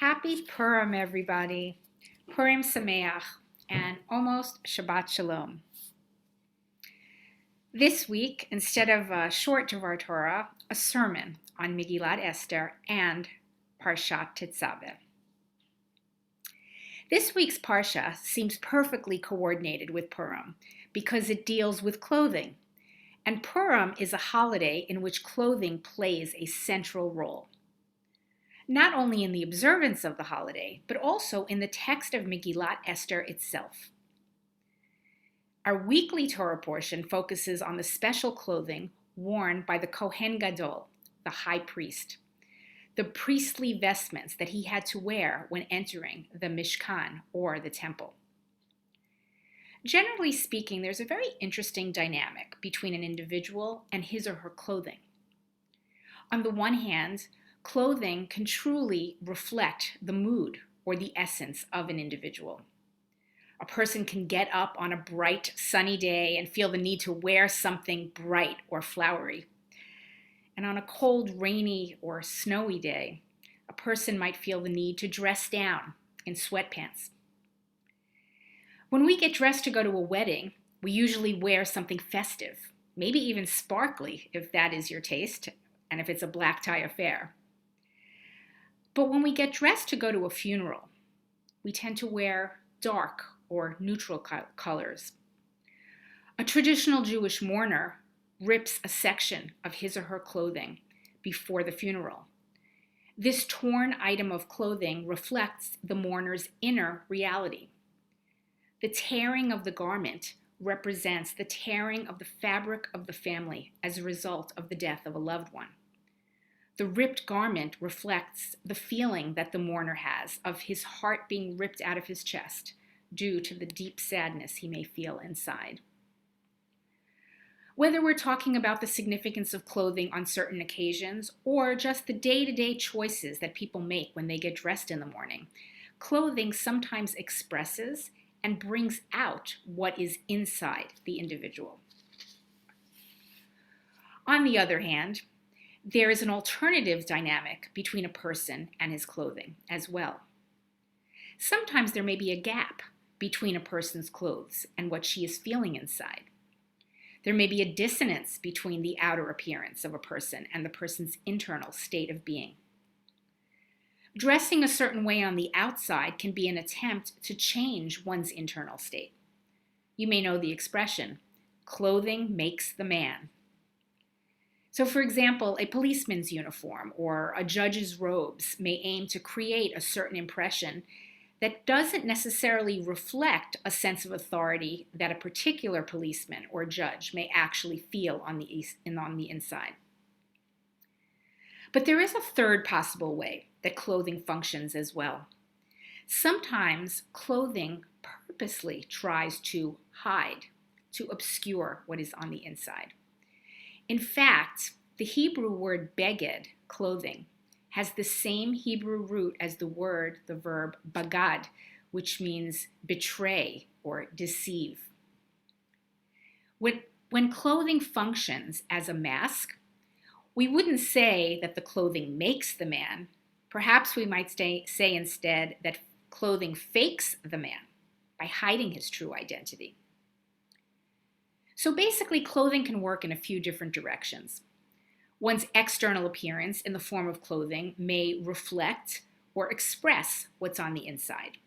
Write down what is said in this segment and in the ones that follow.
Happy Purim, everybody. Purim Sameach and almost Shabbat Shalom. This week, instead of a short Devar Torah, a sermon on Megillat Esther and Parashat Tetzaveh. This week's Parsha seems perfectly coordinated with Purim because it deals with clothing, and Purim is a holiday in which clothing plays a central role. Not only in the observance of the holiday, but also in the text of Megillat Esther itself. Our weekly Torah portion focuses on the special clothing worn by the Kohen Gadol, the high priest, the priestly vestments that he had to wear when entering the Mishkan, or the temple. Generally speaking, there's a very interesting dynamic between an individual and his or her clothing. On the one hand, clothing can truly reflect the mood or the essence of an individual. A person can get up on a bright, sunny day and feel the need to wear something bright or flowery. And on a cold, rainy, or snowy day, a person might feel the need to dress down in sweatpants. When we get dressed to go to a wedding, we usually wear something festive, maybe even sparkly if that is your taste, and if it's a black tie affair. But when we get dressed to go to a funeral, we tend to wear dark or neutral colors. A traditional Jewish mourner rips a section of his or her clothing before the funeral. This torn item of clothing reflects the mourner's inner reality. The tearing of the garment represents the tearing of the fabric of the family as a result of the death of a loved one. The ripped garment reflects the feeling that the mourner has of his heart being ripped out of his chest due to the deep sadness he may feel inside. Whether we're talking about the significance of clothing on certain occasions or just the day-to-day choices that people make when they get dressed in the morning, clothing sometimes expresses and brings out what is inside the individual. On the other hand, there is an alternative dynamic between a person and his clothing as well. Sometimes there may be a gap between a person's clothes and what she is feeling inside. There may be a dissonance between the outer appearance of a person and the person's internal state of being. Dressing a certain way on the outside can be an attempt to change one's internal state. You may know the expression, clothing makes the man. So, for example, a policeman's uniform or a judge's robes may aim to create a certain impression that doesn't necessarily reflect a sense of authority that a particular policeman or judge may actually feel on the inside. But there is a third possible way that clothing functions as well. Sometimes clothing purposely tries to hide, to obscure what is on the inside. In fact, the Hebrew word beged, clothing, has the same Hebrew root as the verb bagad, which means betray or deceive. When clothing functions as a mask, we wouldn't say that the clothing makes the man. Perhaps we might say instead that clothing fakes the man by hiding his true identity. So basically, clothing can work in a few different directions. One's external appearance in the form of clothing may reflect or express what's on the inside.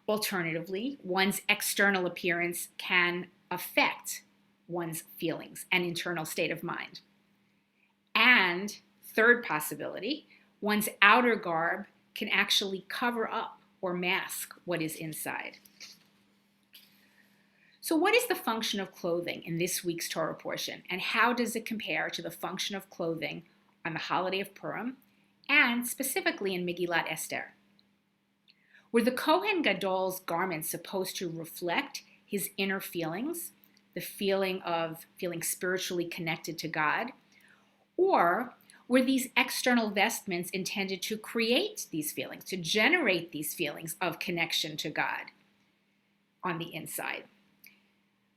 Alternatively, one's external appearance can affect one's feelings and internal state of mind. And third possibility, one's outer garb can actually cover up or mask what is inside. So what is the function of clothing in this week's Torah portion, and how does it compare to the function of clothing on the holiday of Purim, and specifically in Megillat Esther? Were the Kohen Gadol's garments supposed to reflect his inner feelings, the feeling of feeling spiritually connected to God, or were these external vestments intended to create these feelings, to generate these feelings of connection to God on the inside?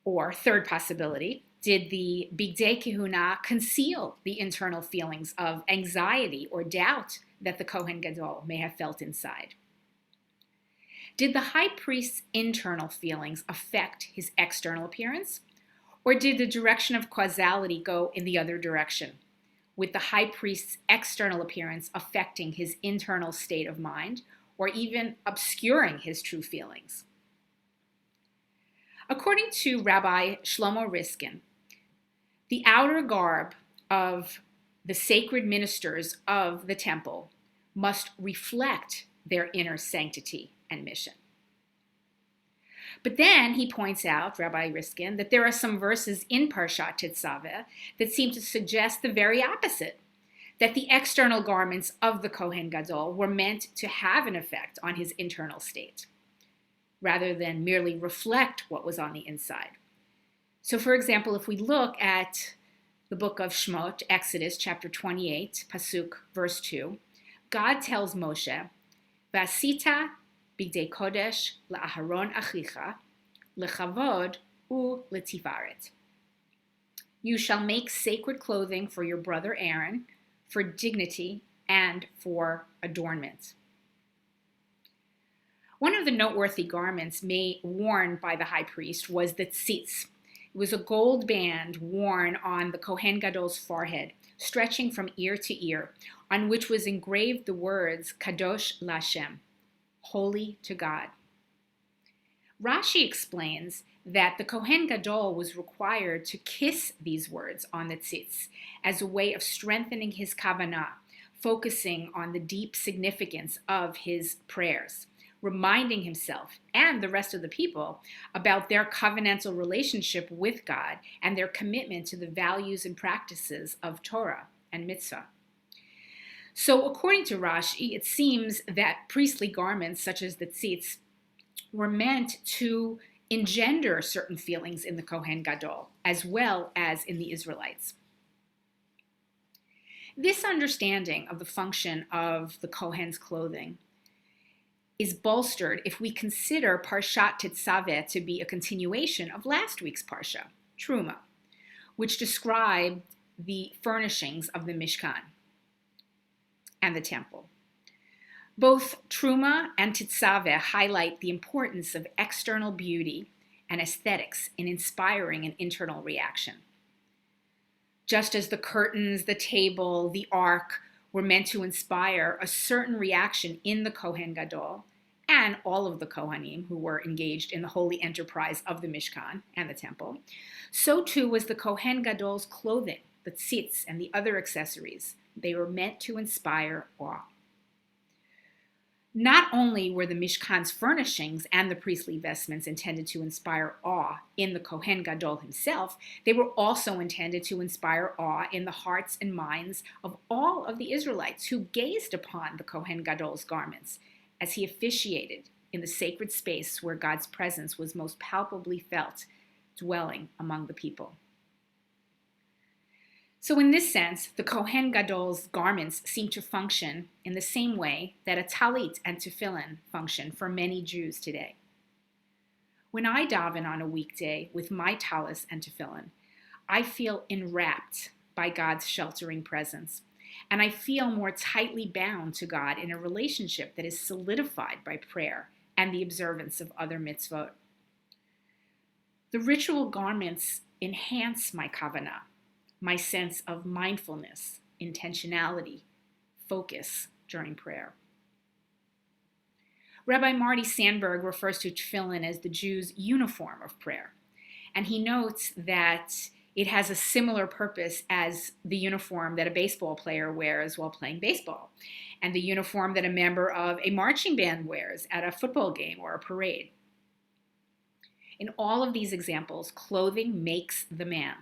Or third possibility, Did the Bigdei Kehuna conceal the internal feelings of anxiety or doubt that the Kohen Gadol may have felt inside? Did the high priest's internal feelings affect his external appearance? Or did the direction of causality go in the other direction, with the high priest's external appearance affecting his internal state of mind, or even obscuring his true feelings? According to Rabbi Shlomo Riskin, the outer garb of the sacred ministers of the temple must reflect their inner sanctity and mission. But then he points out, Rabbi Riskin, that there are some verses in Parashat Tetzaveh that seem to suggest the very opposite, that the external garments of the Kohen Gadol were meant to have an effect on his internal state, rather than merely reflect what was on the inside. So, for example, if we look at the book of Shemot, Exodus, chapter 28, Pasuk, verse 2, God tells Moshe, V'asita bigdei kodesh la'aharon achicha, lechavod u letifaret. You shall make sacred clothing for your brother Aaron, for dignity and for adornment. One of the noteworthy garments worn by the high priest was the tzitz. It was a gold band worn on the Kohen Gadol's forehead, stretching from ear to ear, on which was engraved the words Kadosh Lashem, holy to God. Rashi explains that the Kohen Gadol was required to kiss these words on the tzitz as a way of strengthening his kavanah, focusing on the deep significance of his prayers, reminding himself and the rest of the people about their covenantal relationship with God and their commitment to the values and practices of Torah and mitzvah. So according to Rashi, it seems that priestly garments such as the tzitz were meant to engender certain feelings in the Kohen Gadol, as well as in the Israelites. This understanding of the function of the Kohen's clothing is bolstered if we consider Parashat Tetzaveh to be a continuation of last week's Parsha, Truma, which described the furnishings of the Mishkan and the temple. Both Truma and Tetzaveh highlight the importance of external beauty and aesthetics in inspiring an internal reaction. Just as the curtains, the table, the ark were meant to inspire a certain reaction in the Kohen Gadol and all of the Kohanim who were engaged in the holy enterprise of the Mishkan and the temple, so too was the Kohen Gadol's clothing, the tzitz, and the other accessories. They were meant to inspire awe. Not only were the Mishkan's furnishings and the priestly vestments intended to inspire awe in the Kohen Gadol himself, they were also intended to inspire awe in the hearts and minds of all of the Israelites who gazed upon the Kohen Gadol's garments as he officiated in the sacred space where God's presence was most palpably felt, dwelling among the people. So in this sense, the Kohen Gadol's garments seem to function in the same way that a talit and tefillin function for many Jews today. When I daven on a weekday with my talis and tefillin, I feel enwrapped by God's sheltering presence, and I feel more tightly bound to God in a relationship that is solidified by prayer and the observance of other mitzvot. The ritual garments enhance my kavanah, my sense of mindfulness, intentionality, focus during prayer. Rabbi Marty Sandberg refers to tefillin as the Jew's uniform of prayer, and he notes that it has a similar purpose as the uniform that a baseball player wears while playing baseball, and the uniform that a member of a marching band wears at a football game or a parade. In all of these examples, clothing makes the man.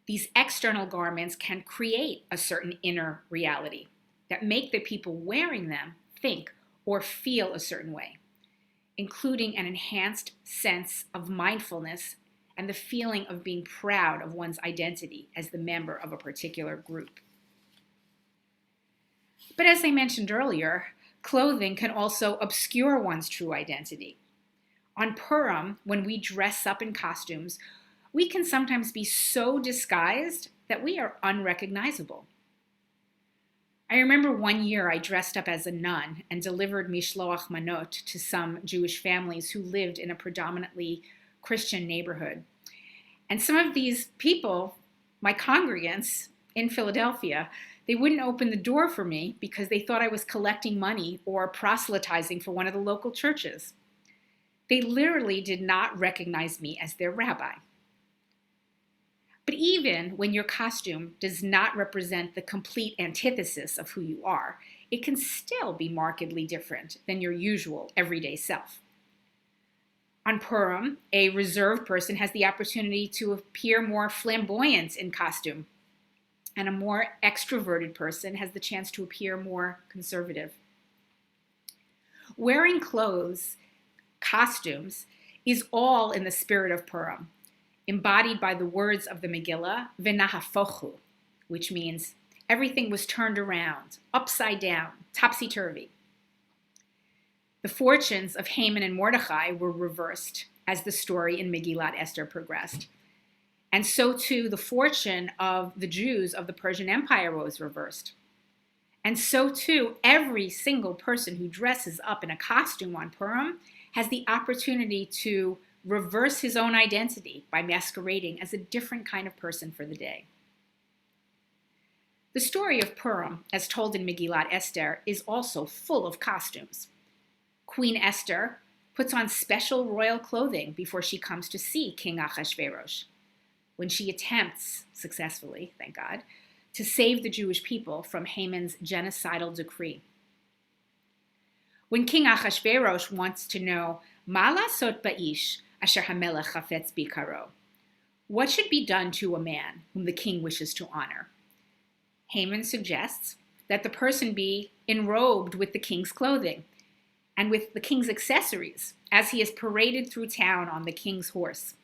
These external garments can create a certain inner reality that make the people wearing them think or feel a certain way, including an enhanced sense of mindfulness and the feeling of being proud of one's identity as the member of a particular group. But as I mentioned earlier, clothing can also obscure one's true identity. On Purim, when we dress up in costumes, we can sometimes be so disguised that we are unrecognizable. I remember one year I dressed up as a nun and delivered mishloach manot to some Jewish families who lived in a predominantly Christian neighborhood. And some of these people, my congregants in Philadelphia, they wouldn't open the door for me because they thought I was collecting money or proselytizing for one of the local churches. They literally did not recognize me as their rabbi. But even when your costume does not represent the complete antithesis of who you are, it can still be markedly different than your usual everyday self. On Purim, a reserved person has the opportunity to appear more flamboyant in costume, and a more extroverted person has the chance to appear more conservative. Wearing clothes, costumes, is all in the spirit of Purim, embodied by the words of the Megillah, v'nahafochu, which means everything was turned around, upside down, topsy-turvy. The fortunes of Haman and Mordechai were reversed as the story in Megillat Esther progressed. And so too, the fortune of the Jews of the Persian Empire was reversed. And so too, every single person who dresses up in a costume on Purim has the opportunity to reverse his own identity by masquerading as a different kind of person for the day. The story of Purim, as told in Megillat Esther, is also full of costumes. Queen Esther puts on special royal clothing before she comes to see King Ahasuerus, when she attempts, successfully, thank God, to save the Jewish people from Haman's genocidal decree. When King Ahasuerus wants to know, Ma lasot ba'ish asher hamelech chafetz bikaro, what should be done to a man whom the king wishes to honor? Haman suggests that the person be enrobed with the king's clothing and with the king's accessories as he is paraded through town on the king's horse.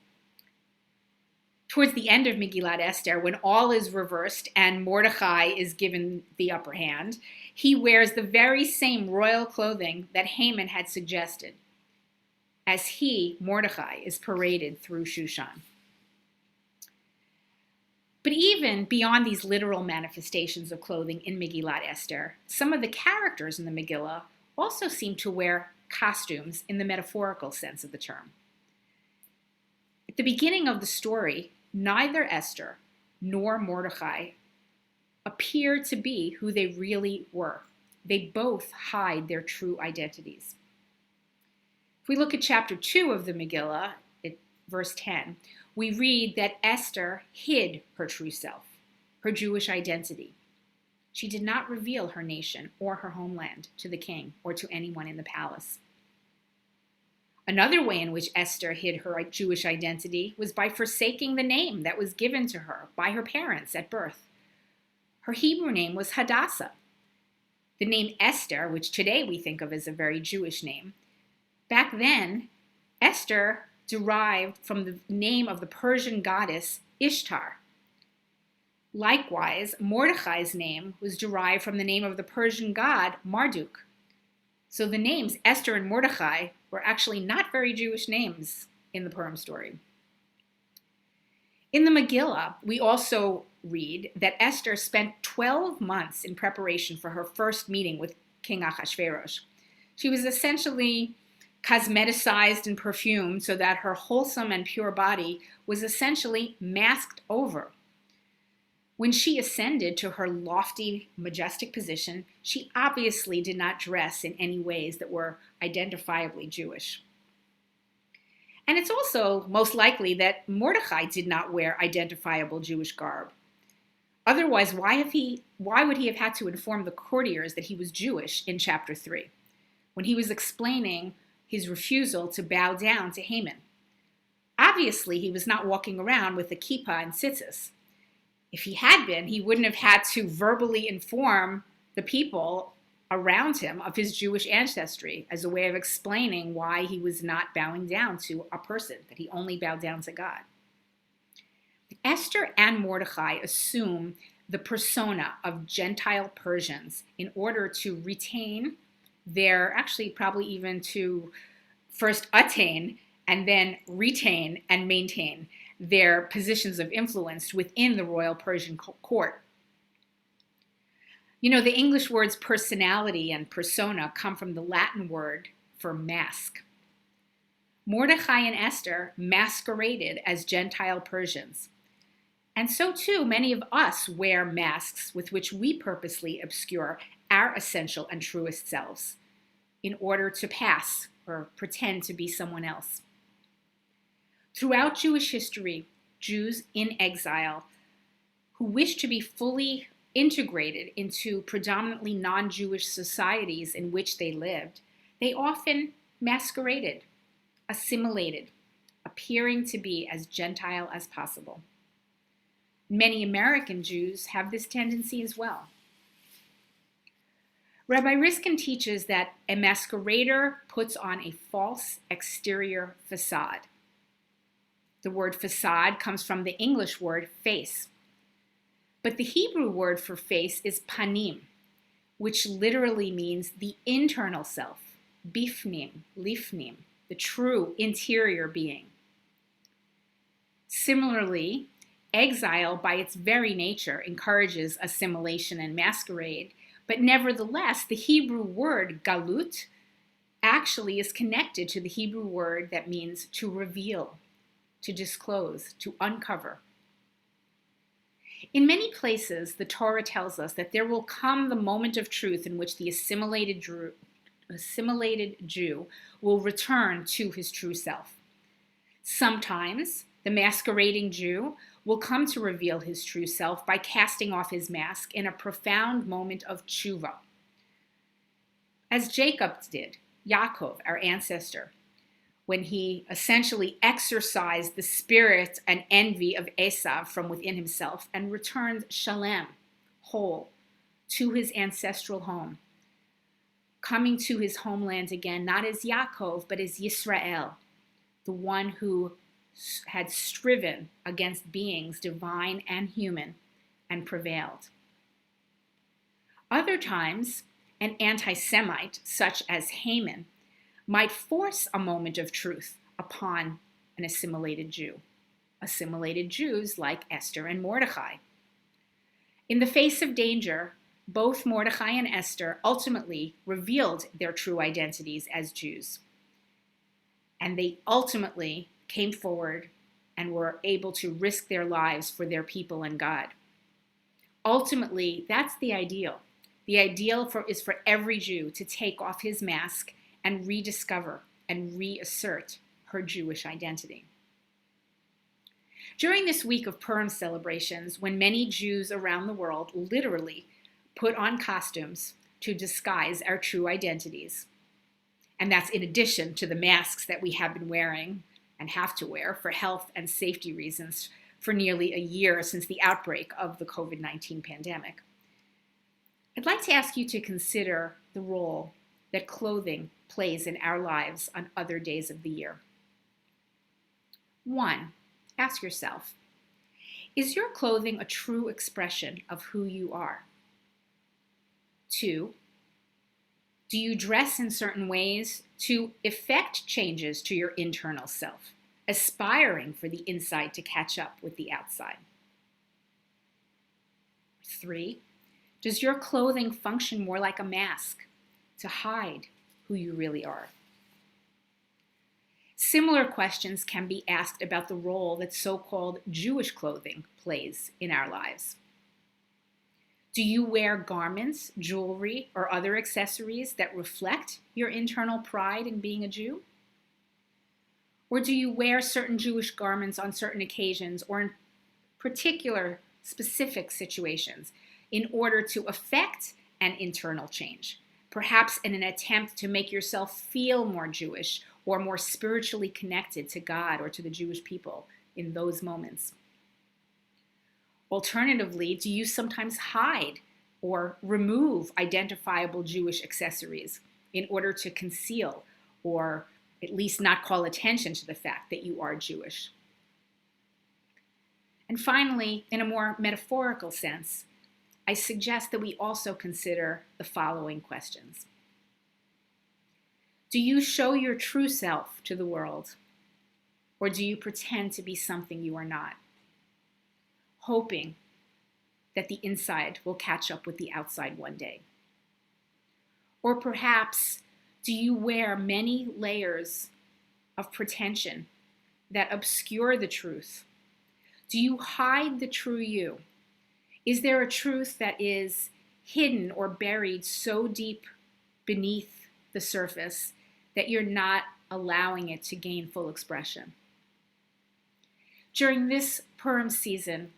Towards the end of Megillat Esther, when all is reversed and Mordechai is given the upper hand, he wears the very same royal clothing that Haman had suggested, as he, Mordechai, is paraded through Shushan. But even beyond these literal manifestations of clothing in Megillat Esther, some of the characters in the Megillah also seem to wear costumes in the metaphorical sense of the term. At the beginning of the story, neither Esther nor Mordechai appear to be who they really were. They both hide their true identities. If we look at chapter 2 of the Megillah, verse 10, we read that Esther hid her true self, her Jewish identity. She did not reveal her nation or her homeland to the king or to anyone in the palace. Another way in which Esther hid her Jewish identity was by forsaking the name that was given to her by her parents at birth. Her Hebrew name was Hadassah. The name Esther, which today we think of as a very Jewish name, back then, Esther derived from the name of the Persian goddess Ishtar. Likewise, Mordechai's name was derived from the name of the Persian god Marduk. So the names Esther and Mordechai were actually not very Jewish names in the Purim story. In the Megillah, we also read that Esther spent 12 months in preparation for her first meeting with King Ahasuerus. She was essentially cosmeticized and perfumed so that her wholesome and pure body was essentially masked over. When she ascended to her lofty, majestic position, she obviously did not dress in any ways that were identifiably Jewish. And it's also most likely that Mordechai did not wear identifiable Jewish garb. Otherwise, why would he have had to inform the courtiers that he was Jewish in chapter 3, when he was explaining his refusal to bow down to Haman? Obviously, he was not walking around with a kippah and tzitzis. If he had been, he wouldn't have had to verbally inform the people around him of his Jewish ancestry as a way of explaining why he was not bowing down to a person, that he only bowed down to God. Esther and Mordechai assume the persona of Gentile Persians in order to retain probably even to first attain and then retain and maintain their positions of influence within the royal Persian court. You know, the English words personality and persona come from the Latin word for mask. Mordecai and Esther masqueraded as Gentile Persians. And so too, many of us wear masks with which we purposely obscure our essential and truest selves in order to pass or pretend to be someone else. Throughout Jewish history, Jews in exile who wished to be fully integrated into predominantly non-Jewish societies in which they lived, they often masqueraded, assimilated, appearing to be as Gentile as possible. Many American Jews have this tendency as well. Rabbi Riskin teaches that a masquerader puts on a false exterior facade. The word facade comes from the English word face. But the Hebrew word for face is panim, which literally means the internal self, bifnim, lifnim, the true interior being. Similarly, exile by its very nature encourages assimilation and masquerade, but nevertheless, the Hebrew word galut actually is connected to the Hebrew word that means to reveal, to disclose, to uncover. In many places, the Torah tells us that there will come the moment of truth in which the assimilated Jew will return to his true self. Sometimes, the masquerading Jew will come to reveal his true self by casting off his mask in a profound moment of tshuva. As Jacob did, Yaakov, our ancestor, when he essentially exorcised the spirit and envy of Esav from within himself and returned shalem, whole, to his ancestral home, coming to his homeland again, not as Yaakov, but as Yisrael, the one who had striven against beings divine and human and prevailed. Other times, an anti-Semite, such as Haman, might force a moment of truth upon an assimilated Jew. Assimilated Jews like Esther and Mordecai. In the face of danger, both Mordecai and Esther ultimately revealed their true identities as Jews. And they ultimately came forward and were able to risk their lives for their people and God. Ultimately, that's the ideal. The ideal is for every Jew to take off his mask and rediscover and reassert her Jewish identity. During this week of Purim celebrations, when many Jews around the world literally put on costumes to disguise our true identities, and that's in addition to the masks that we have been wearing and have to wear for health and safety reasons for nearly a year since the outbreak of the COVID-19 pandemic, I'd like to ask you to consider the role that clothing plays in our lives on other days of the year. 1, ask yourself, is your clothing a true expression of who you are? 2, do you dress in certain ways to effect changes to your internal self, aspiring for the inside to catch up with the outside? 3, does your clothing function more like a mask to hide who you really are? Similar questions can be asked about the role that so-called Jewish clothing plays in our lives. Do you wear garments, jewelry, or other accessories that reflect your internal pride in being a Jew? Or do you wear certain Jewish garments on certain occasions or in particular specific situations in order to effect an internal change, perhaps in an attempt to make yourself feel more Jewish or more spiritually connected to God or to the Jewish people in those moments? Alternatively, do you sometimes hide or remove identifiable Jewish accessories in order to conceal or at least not call attention to the fact that you are Jewish? And finally, in a more metaphorical sense, I suggest that we also consider the following questions. Do you show your true self to the world? Or do you pretend to be something you are not, hoping that the inside will catch up with the outside one day? Or perhaps, do you wear many layers of pretension that obscure the truth? Do you hide the true you? Is there a truth that is hidden or buried so deep beneath the surface that you're not allowing it to gain full expression? During this Purim season,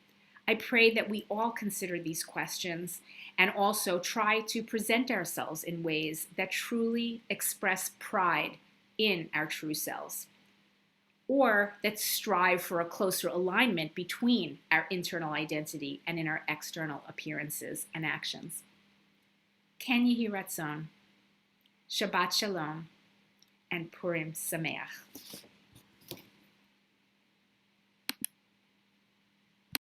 I pray that we all consider these questions and also try to present ourselves in ways that truly express pride in our true selves, or that strive for a closer alignment between our internal identity and in our external appearances and actions. Ken Yehi Ratzon, Shabbat Shalom, and Purim Sameach.